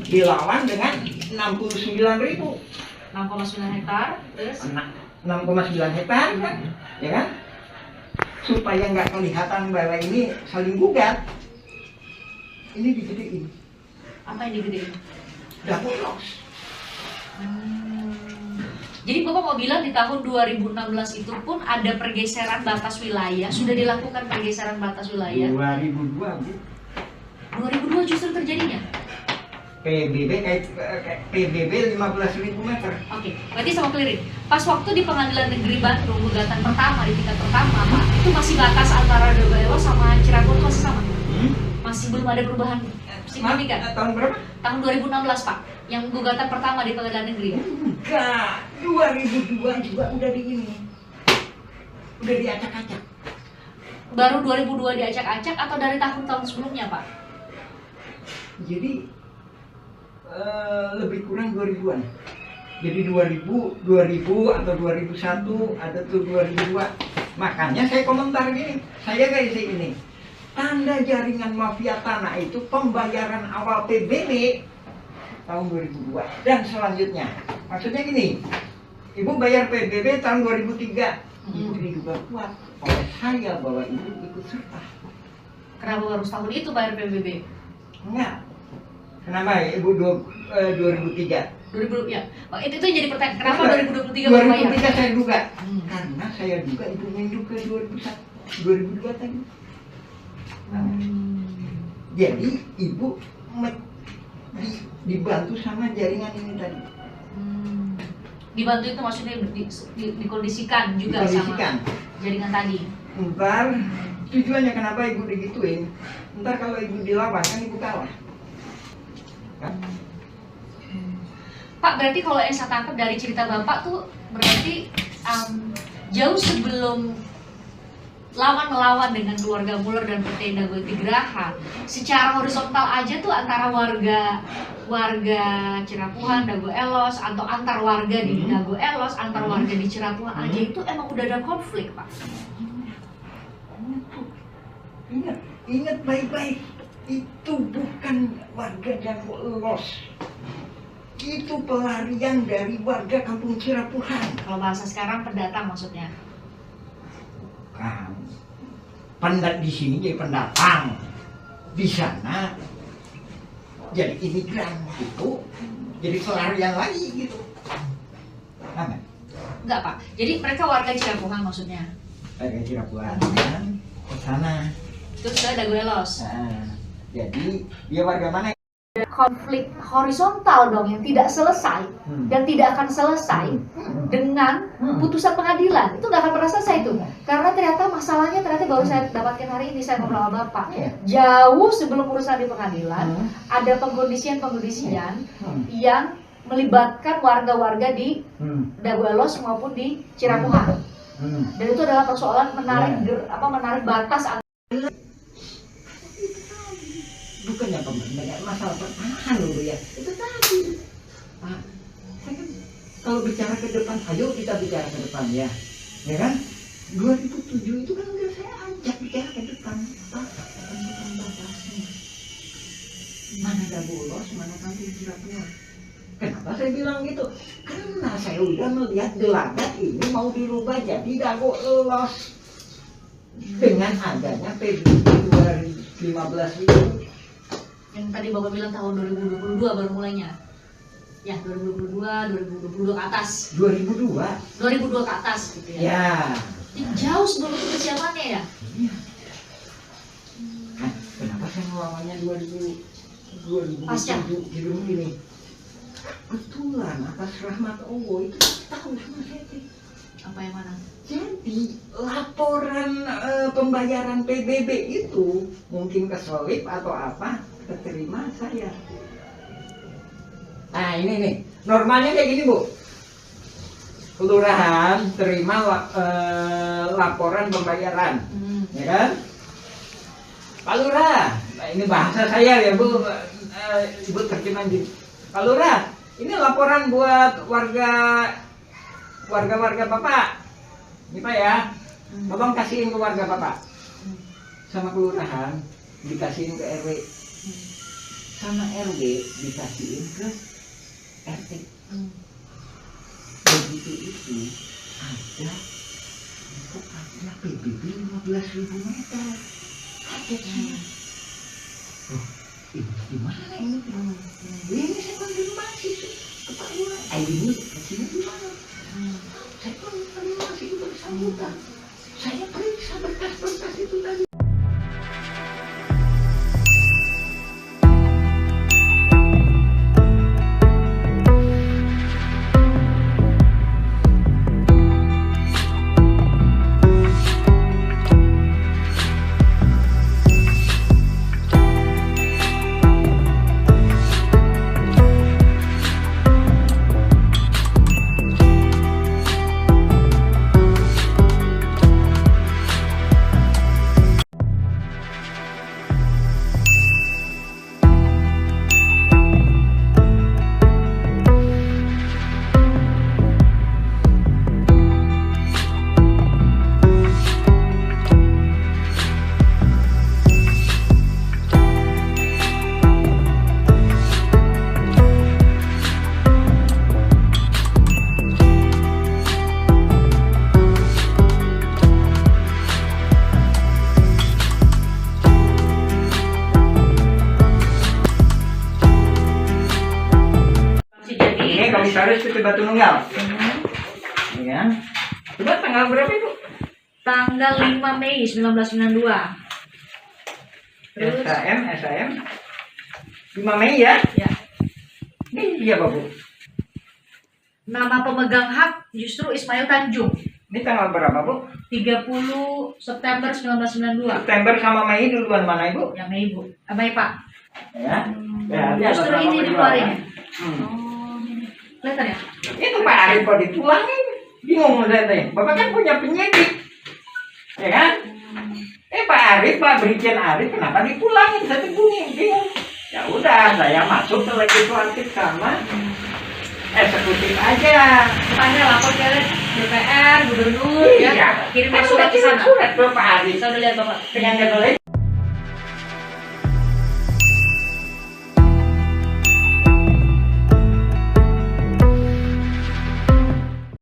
dilawan dengan 69.000. 6,9 hektar, terus 6,9 hektar kan, ya kan? Supaya nggak kelihatan bahwa ini saling gugat, ini digedein. apa yang digedein? Double loss. Jadi Bapak mau bilang di tahun 2016 itu pun ada pergeseran batas wilayah, sudah dilakukan pergeseran batas wilayah. 2002 Bu. 2002 justru terjadinya. PBB kayak PBB 15.000 meter. Oke, berarti sama keliling. Pas waktu di Pengadilan Negeri Bandung gugatan pertama di tingkat pertama, Pak, itu masih batas antara Dago Elos sama Cirebon masih sama. Masih belum ada perubahan signifikan. Tahun berapa? Tahun 2016, Pak, yang gugatan pertama di Pengadilan Negeri. Enggak, 2002 juga udah di ini. Udah diacak-acak. Baru 2002 diacak-acak atau dari tahun-tahun sebelumnya, Pak? Jadi lebih kurang 2000-an. Jadi 2000 atau 2001, ada tuh 2002. Makanya saya komentar gini, saya kayak ini. Tanda jaringan mafia tanah itu pembayaran awal PBB tahun 2002 dan selanjutnya. Maksudnya gini, Ibu bayar PBB tahun 2003. Ibu diduga kuat oleh saya bahwa Ibu ikut serta. Kenapa baru setahun itu bayar PBB? Enggak. Kenapa ya Ibu 2003? 2000 ya. Oh, itu jadi pertanyaan. Kenapa 2023 baru bayar? 2003 saya duga. Karena saya duga Ibu menunjuk ke 2002 tadi. Jadi Ibu dibantu sama jaringan ini tadi. Dibantu itu maksudnya dikondisikan juga sama jaringan tadi. Ntar tujuannya kenapa Ibu digituin? Ntar kalau Ibu dilawan kan Ibu kalah. Kan? Pak, berarti kalau yang saya tangkap dari cerita Bapak tuh berarti jauh sebelum lawan melawan dengan keluarga Muller dan PT Dago Tigraha, secara horizontal aja tuh antara warga Cirapuhan, Dago Elos, atau antar warga di Dago Elos, antar warga di Cirapuhan aja itu emang udah ada konflik, Pak. Ingat baik-baik, itu bukan warga Dago Elos. Itu pelarian dari warga kampung Cirapuhan. Kalau bahasa sekarang pendatang maksudnya. Di sini jadi pendatang, di sana jadi imigran gitu, jadi pelarian lagi gitu. Enggak, Pak. Jadi mereka warga Cirapuhan maksudnya. Warga Cirapuhan ke sana. Terus ke Dago Elos. Nah, jadi dia warga mana? Konflik horizontal dong yang tidak selesai dan tidak akan selesai dengan putusan pengadilan. Itu nggak akan pernah selesai itu, karena ternyata masalahnya baru saya dapatkan hari ini, saya ngobrol sama Bapak. Jauh sebelum urusan di pengadilan ada pengkondisian yang melibatkan warga-warga di Dago Elos maupun di Cirapuhan. Dan itu adalah persoalan menarik batas. Bukannya pembenaran masalah pertahanan loh ya, itu tadi Pak. Saya kan kalau bicara ke depan, ayo kita bicara ke depan ya kan. 2007 itu kan udah saya ajak bicara ke depan, Pak, bukan batasnya mana Dago Elos, mana kampung Cirapuhan. Kenapa saya bilang gitu? Karena saya udah melihat gelagat ini mau dirubah jadi Dago Elos dengan adanya PBB 2015 itu. Yang tadi Bapak bilang tahun 2022 baru mulainya. Ya, 2022 ke atas. 2002 ke atas gitu ya. Ya. Jauh sebelum itu persiapannya ya. Iya. Nah, kenapa saya ngelawannya 2007 hidung ini? Kebetulan atas rahmat Allah itu tahu sama saya. Apa yang mana? Jadi laporan pembayaran PBB itu mungkin keselip atau apa, keterima saya. Nah ini nih, normalnya kayak gini Bu. Kelurahan terima laporan pembayaran, ya kan? Pak Lurah, nah ini bahasa saya ya Bu, Ibu terjemahan gitu. Pak Lurah, ini laporan buat warga Bapak. Ini Pak ya, tolong kasihin ke warga Bapak. Sama kelurahan, dikasihin ke RW. sama RW dikasihin ke RT. Begitu itu ada bukannya PBB 15.000 meter. Kaget saya. Oh, ini gimana ini? Ini saya konfirmasi ke Pak Lurah. Ini sini gimana? Saya konfirmasi itu bersangkutan. Saya periksa berkas-berkas itu tadi. Komisaris PT Batu Nunggal. Ya. Coba tanggal berapa itu? Tanggal 5 Mei 1992. Terus SAM 5 Mei ya? Ya. Ini dia Bapak. Nama pemegang hak justru Ismail Tanjung. Ini tanggal berapa, Bu? 30 September 1992. September sama Mei duluan mana, Ibu? Yang Mei, Bu. Mei, Pak. Ya. Ya, Justru ini dikeluarin. Kelihatan ya? Itu Pak Arif kok dipulangin. Bingung saya teh. Bapak kan punya penyidik. Ya kan? Pak Arif, Pak Brigjen Arif kenapa dipulangin? Saya tuh bingung. Ya udah, saya masuk ke legislatif sama eksekutif aja. Supaya lapor ke DPR, gubernur, Iya. ya. Kirim surat ke sana. Surat ke Pak Arif. Saya udah lihat Bapak. Dengan